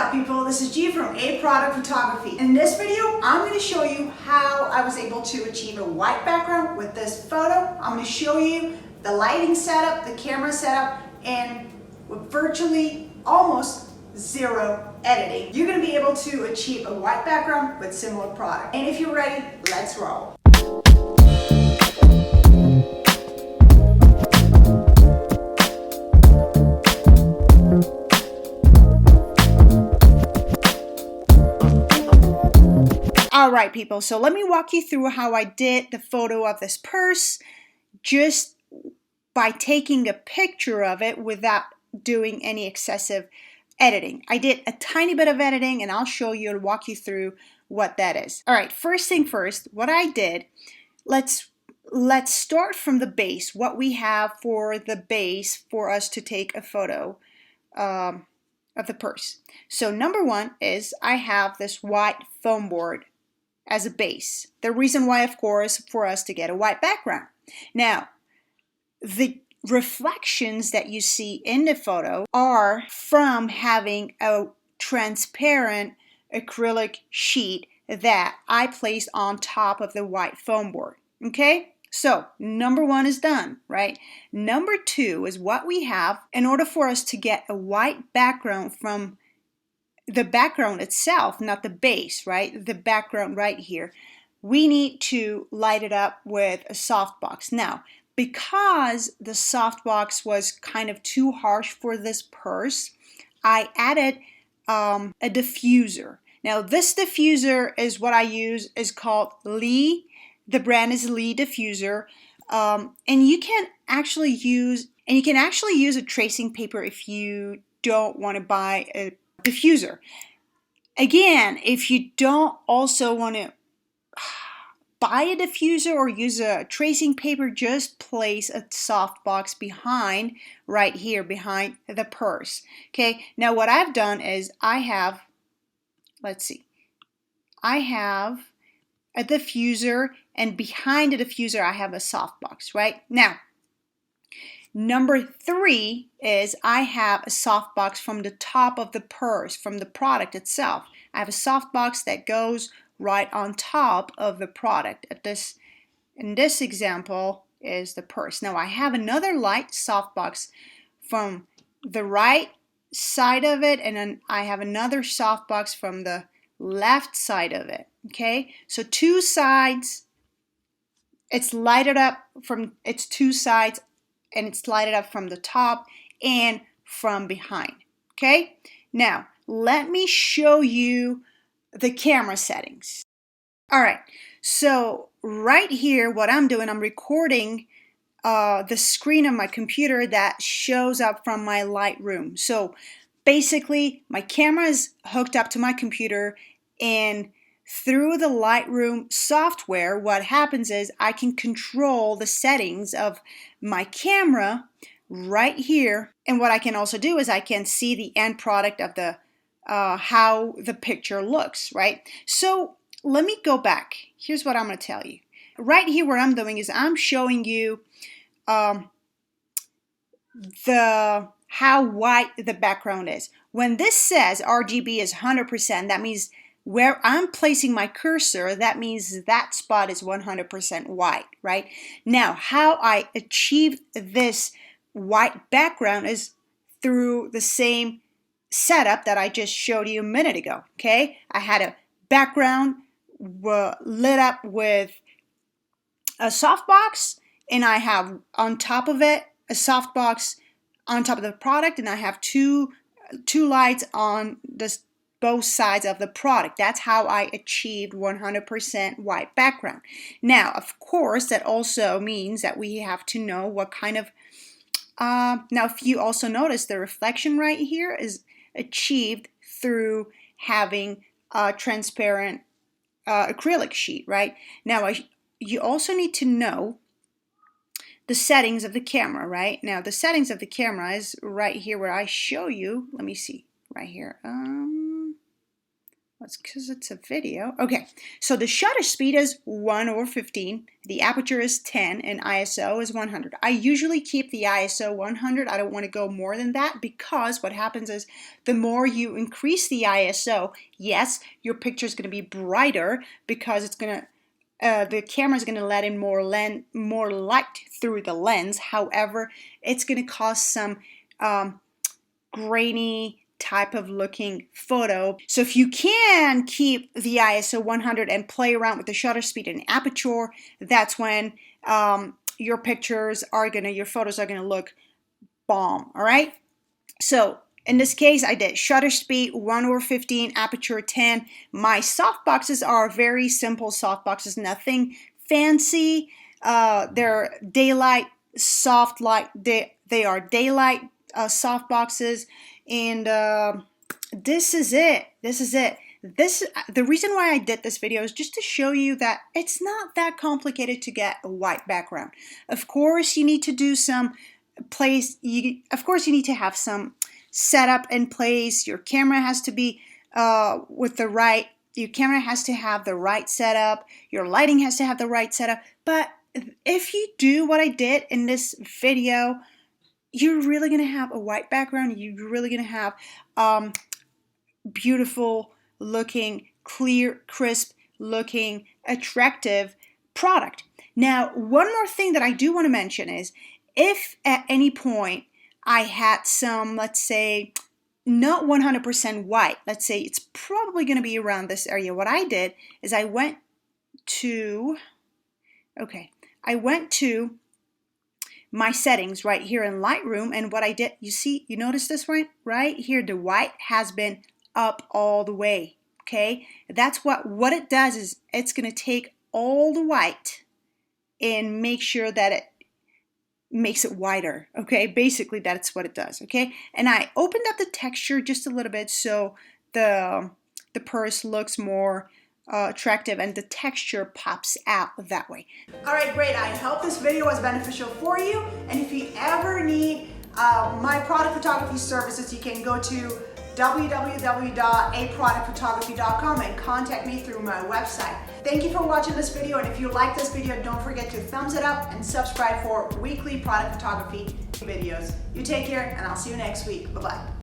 up, people? This is G from A Product Photography. In this video, I'm going to show you how I was able to achieve a white background with this photo. I'm going to show you the lighting setup, the camera setup, and with virtually almost zero editing, you're going to be able to achieve a white background with similar product. And if you're ready, let's roll. Alright people, so let me walk you through how I did the photo of this purse just by taking a picture of it without doing any excessive editing. I did a tiny bit of editing and I'll show you and walk you through what that is. Alright, first thing first, what I did, let's start from the base, what we have for the base for us to take a photo of the purse. So number one is I have this white foam board as a base. The reason why, of course, for us to get a white background. Now, the reflections that you see in the photo are from having a transparent acrylic sheet that I placed on top of the white foam board. Okay? So, number one is done, right? Number two is what we have in order for us to get a white background from the background itself, not the base, right? The background right here. We need to light it up with a softbox. Now, because the softbox was kind of too harsh for this purse, I added a diffuser. Now, this diffuser is what I use, is called Lee. The brand is Lee Diffuser. And you can actually use a tracing paper if you don't want to buy a diffuser. Again, if you don't also want to buy a diffuser or use a tracing paper, just place a softbox behind, right here behind the purse. Okay, now what I've done is I have a diffuser, and behind the diffuser I have a softbox, right? Now, number three is I have a softbox from the top of the purse, from the product itself. I have a softbox that goes right on top of the product. In this example is the purse. Now I have another light softbox from the right side of it, and then I have another softbox from the left side of it. Okay, so two sides. It's lighted up from its two sides, and it's lighted up from the top and from behind. Okay, now let me show you the camera settings. All right, so right here what I'm doing, I'm recording the screen of my computer that shows up from my Lightroom. So basically my camera is hooked up to my computer, and through the Lightroom software, what happens is I can control the settings of my camera right here. And what I can also do is I can see the end product of the how the picture looks, right? So let me go back. Here's what I'm going to tell you. Right here, what I'm doing is I'm showing you how white the background is. When this says RGB is 100%, that means where I'm placing my cursor, that means that spot is 100% white, right? Now, how I achieved this white background is through the same setup that I just showed you a minute ago, okay? I had a background lit up with a softbox, and I have on top of it a softbox on top of the product, and I have two lights on both sides of the product. That's how I achieved 100% white background. Now, of course, that also means that we have to know what kind of now if you also notice, the reflection right here is achieved through having a transparent acrylic sheet, right? Now, you also need to know the settings of the camera, right? Now, the settings of the camera is right here where I show you. Let me see, right here. That's because it's a video. Okay, so the shutter speed is 1/15, the aperture is 10, and ISO is 100. I usually keep the ISO 100. I don't want to go more than that because what happens is the more you increase the ISO, yes, your picture is going to be brighter because it's going to the camera is going to let in more light through the lens. However, it's going to cause some grainy type of looking photo. So if you can keep the ISO 100 and play around with the shutter speed and aperture, that's when your photos are gonna look bomb. All right. So in this case, I did shutter speed 1/15, aperture 10. My softboxes are very simple softboxes, nothing fancy. They're daylight soft light. They are daylight softboxes, and this is it. The reason why I did this video is just to show you that it's not that complicated to get a white background. Of course, you need to do some of course, you need to have some setup in place. Your camera has to be your camera has to have the right setup. Your lighting has to have the right setup. But if you do what I did in this video, you're really going to have a white background. You're really going to have beautiful looking, clear, crisp looking, attractive product. Now, one more thing that I do want to mention is if at any point I had some, let's say, not 100% white, let's say it's probably going to be around this area. What I did is I went to my settings right here in Lightroom, and what I did, you notice this right here, the white has been up all the way. Okay, that's what it does is it's going to take all the white and make sure that it makes it whiter. Okay, basically that's what it does. Okay, and I opened up the texture just a little bit so the purse looks more attractive and the texture pops out that way. All right, great. I hope this video was beneficial for you, and if you ever need my product photography services, you can go to www.aproductphotography.com and contact me through my website. Thank you for watching this video, and if you like this video, don't forget to thumbs it up and subscribe for weekly product photography videos. You take care, and I'll see you next week. Bye-bye.